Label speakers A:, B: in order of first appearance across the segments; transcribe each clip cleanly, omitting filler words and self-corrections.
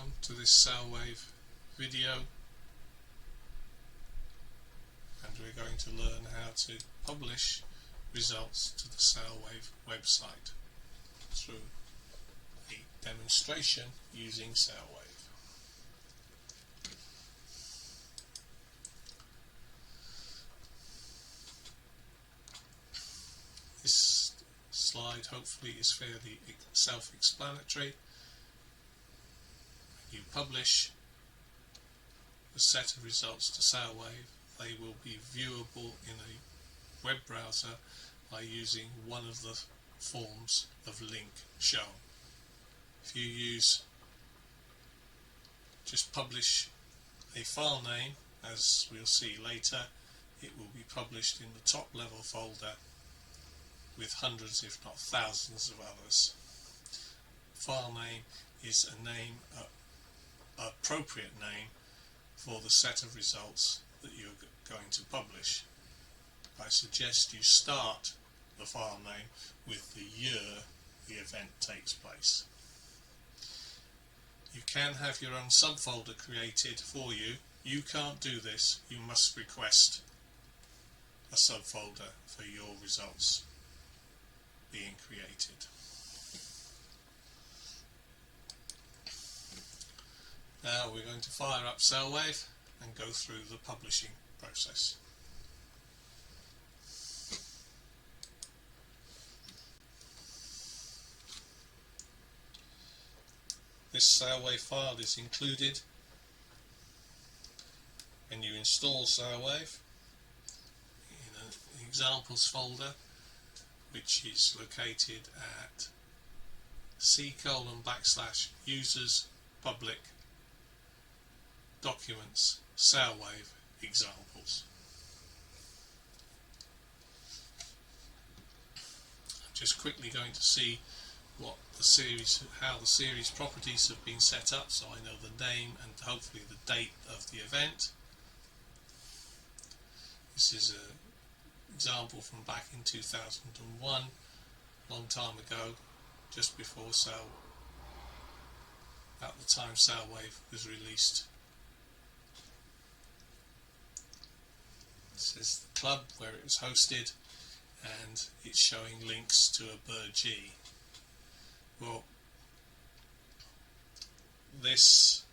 A: Welcome to this SailWave video, and we're going to learn how to publish results to the SailWave website through a demonstration using SailWave. This slide hopefully is fairly self-explanatory. You publish a set of results to SailWave. They will be viewable in a web browser by using one of the forms of link shown. If you just publish a file name, as we'll see later, it will be published in the top level folder with hundreds if not thousands of others. File name is a name, appropriate name for the set of results that you're going to publish. I suggest you start the file name with the year the event takes place. You can have your own subfolder created for you. You can't do this. You must request a subfolder for your results being created. Now we're going to fire up SailWave and go through the publishing process. This SailWave file is included when you install SailWave in an examples folder, which is located at c:/users public documents SailWave examples. I'm just quickly going to see how the series properties have been set up, so I know the name and hopefully the date of the event. This is an example from back in 2001, long time ago, just before at the time SailWave was released. This is the club where it was hosted, and it's showing links to a Burgee. Well, this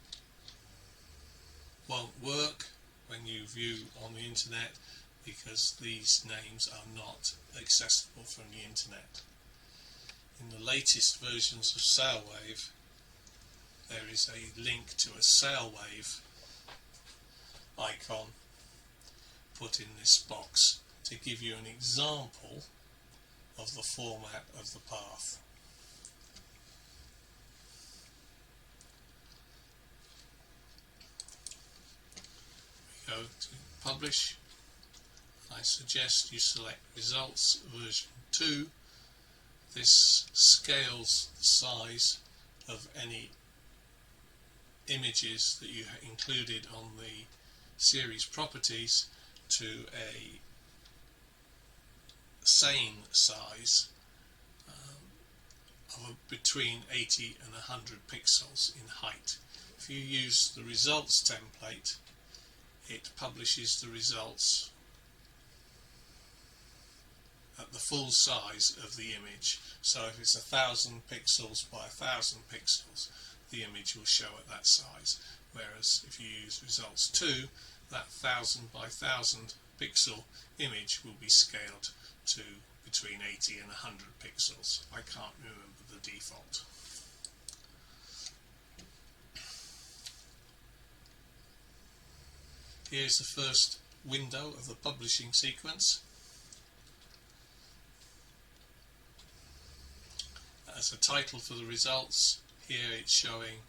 A: won't work when you view on the internet because these names are not accessible from the internet. In the latest versions of SailWave, there is a link to a SailWave icon put in this box to give you an example of the format of the path. We go to publish. I suggest you select results version 2. This scales the size of any images that you included on the series properties to a sane size of between 80 and 100 pixels in height. If you use the results template, it publishes the results at the full size of the image. So if it's 1,000 pixels by 1,000 pixels, the image will show at that size. Whereas if you use results 2, that 1,000 by 1,000 pixel image will be scaled to between 80 and 100 pixels. I can't remember the default. Here's the first window of the publishing sequence. As a title for the results, here it's showing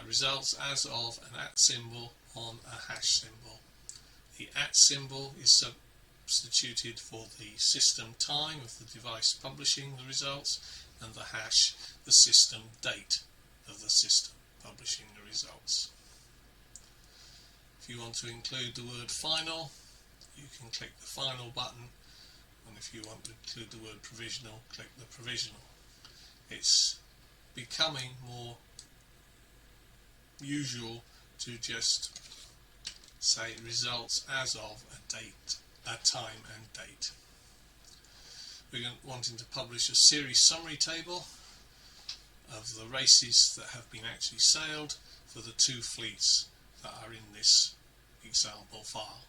A: results as of an @ symbol on a hash symbol. The @ symbol is substituted for the system time of the device publishing the results, and the hash the system date of the system publishing the results. If you want to include the word final, you can click the final button, and if you want to include the word provisional, click the provisional. It's becoming more usual to just say results as of a time and date. We're wanting to publish a series summary table of the races that have been actually sailed for the two fleets that are in this example file,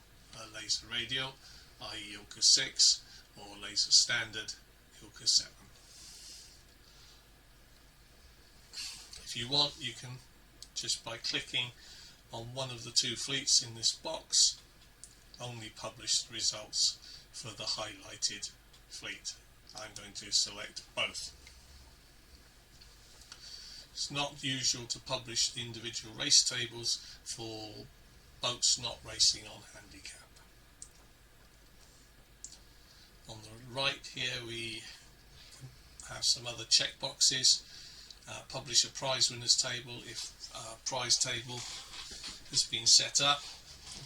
A: laser radial, i.e. Ilka 6, or laser standard, Ilka 7. If you want, you can, just by clicking on one of the two fleets in this box, only publish the results for the highlighted fleet. I'm going to select both. It's not usual to publish the individual race tables for boats not racing on handicap. On the right here we have some other checkboxes. Publish a prize winners table if a prize table has been set up.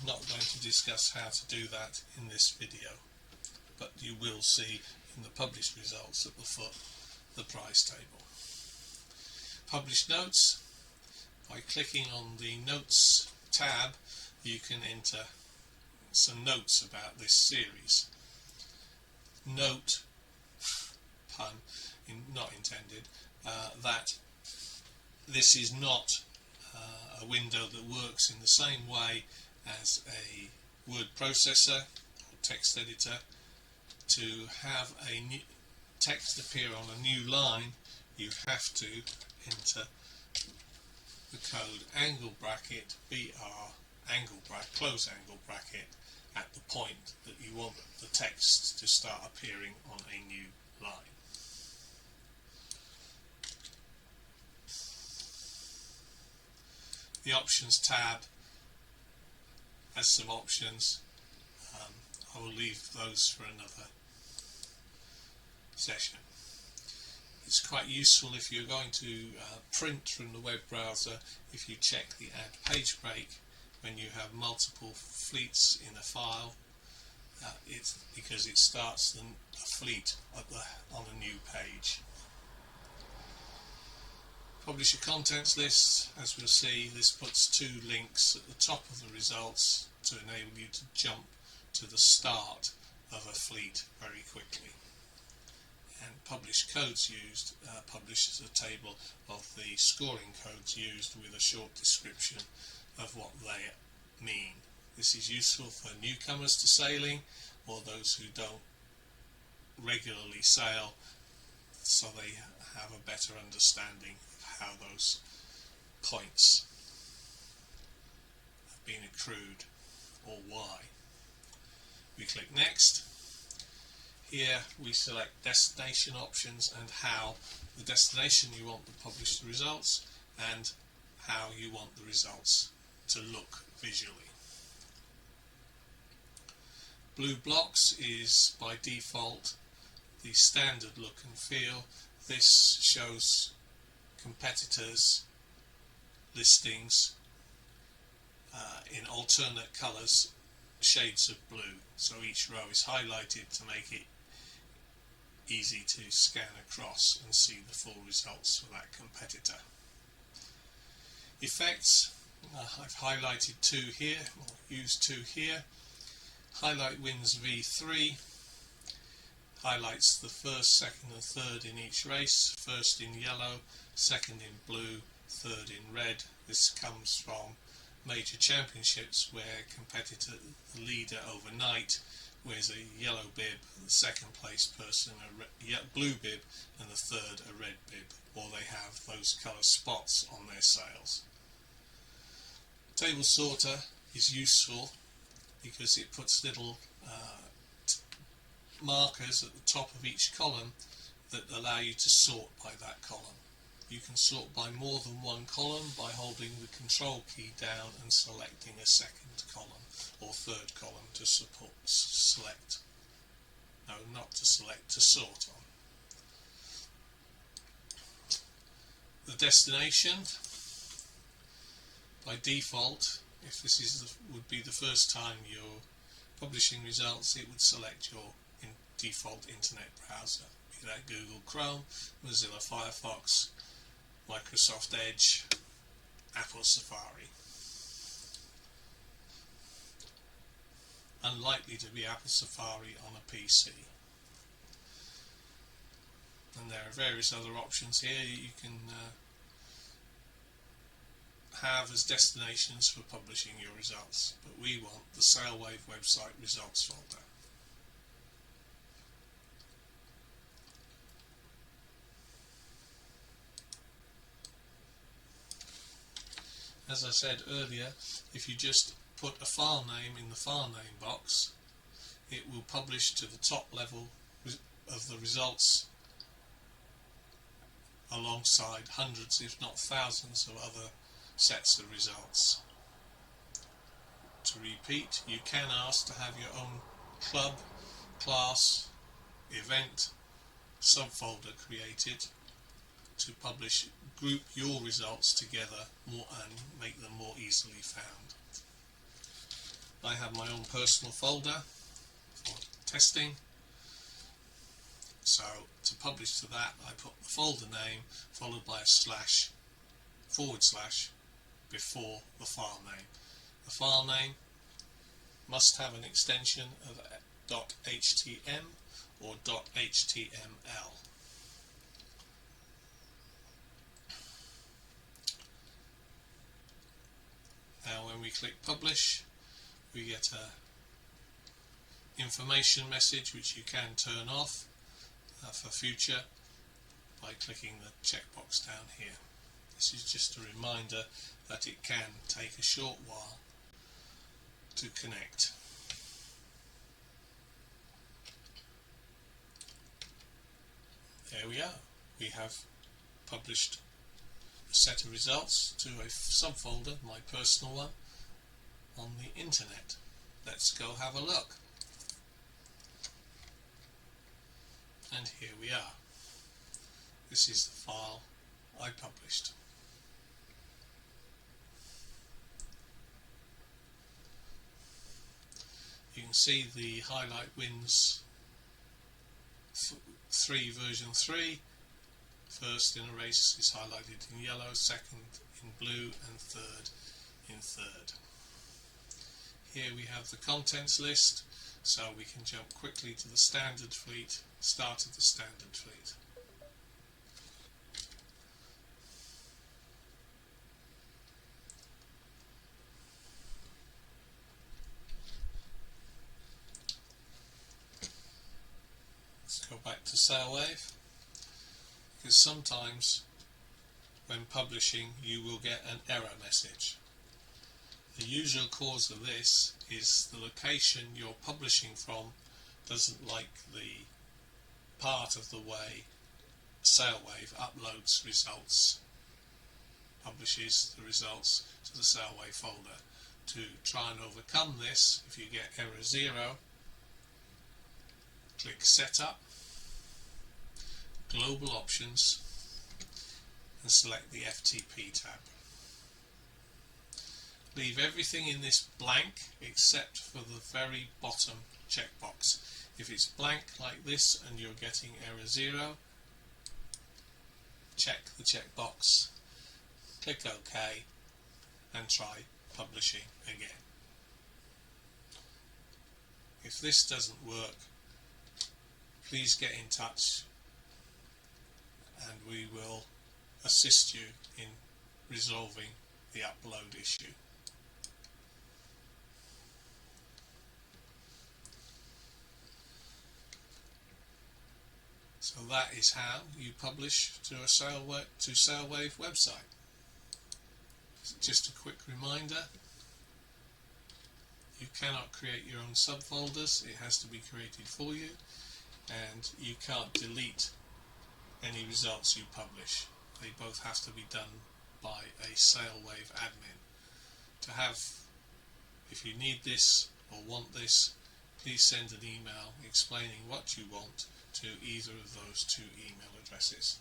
A: I'm not going to discuss how to do that in this video, but you will see in the published results at the foot the prize table. Publish notes. By clicking on the Notes tab, you can enter some notes about this series. Note, pun not intended, that this is not a window that works in the same way as a word processor or text editor. To have a new text appear on a new line, you have to enter the code angle bracket BR angle bracket close angle bracket at the point that you want the text to start appearing on a new line. The options tab has some options. I will leave those for another session. It's quite useful if you're going to print from the web browser, if you check the add page break when you have multiple fleets in a file, it's because it starts a fleet on a new page. Publish a contents list. As we'll see, this puts two links at the top of the results to enable you to jump to the start of a fleet very quickly. And publish codes used publishes a table of the scoring codes used with a short description of what they mean. This is useful for newcomers to sailing or those who don't regularly sail, so they have a better understanding of how those points have been accrued or why. We click next. Here we select destination options and how the destination you want to publish the results and how you want the results to look visually. Blue blocks is by default the standard look and feel. This shows competitors' listings in alternate colours, shades of blue, so each row is highlighted to make it easy to scan across and see the full results for that competitor. Effects, I've highlighted two here, or used two here. Highlight wins V3 highlights the first, second and third in each race, first in yellow, second in blue, third in red. This comes from major championships where competitor, the leader overnight, wears a yellow bib, the second place person a blue bib, and the third a red bib, or they have those colour spots on their sails. Table sorter is useful because it puts little markers at the top of each column that allow you to sort by that column. You can sort by more than one column by holding the control key down and selecting a second column or third column to select. No, not to select, to sort on. The destination, by default, if this is would be the first time you're publishing results, it would select your default internet browser, be that Google Chrome, Mozilla Firefox, Microsoft Edge, Apple Safari. Unlikely to be Apple Safari on a PC. And there are various other options here you can have as destinations for publishing your results, but we want the SailWave website results folder. As I said earlier, if you just put a file name in the file name box, it will publish to the top level of the results alongside hundreds if not thousands of other sets of results. To repeat, you can ask to have your own club, class, event subfolder created to group your results together and make them more easily found. I have my own personal folder for testing, so to publish to that I put the folder name followed by a // before the file name. The file name must have an extension of .htm or .html. Now when we click publish, we get a information message which you can turn off for future by clicking the checkbox down here. This is just a reminder that it can take a short while to connect. There we are. We have published a set of results to a subfolder, my personal one, on the internet. Let's go have a look. And here we are. This is the file I published. You can see the Highlight Wins 3 version 3. First in a race is highlighted in yellow, second in blue, and third in third. Here we have the contents list, so we can jump quickly to the standard fleet, start of the standard fleet. Let's go back to SailWave, because sometimes when publishing you will get an error message. The usual cause of this is the location you're publishing from doesn't like the part of the way SailWave uploads results, publishes the results to the SailWave folder. To try and overcome this, if you get error 0, click Setup, Global Options, and select the FTP tab. Leave everything in this blank except for the very bottom checkbox. If it's blank like this and you're getting error 0, check the checkbox, click OK, and try publishing again. If this doesn't work, please get in touch and we will assist you in resolving the upload issue. So that is how you publish to a SailWave website. Just a quick reminder, you cannot create your own subfolders, it has to be created for you, and you can't delete any results you publish. They both have to be done by a SailWave admin. If you need this or want this, please send an email explaining what you want to either of those 2 email addresses.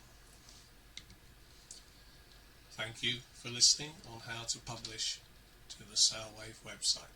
A: Thank you for listening on how to publish to the SailWave website.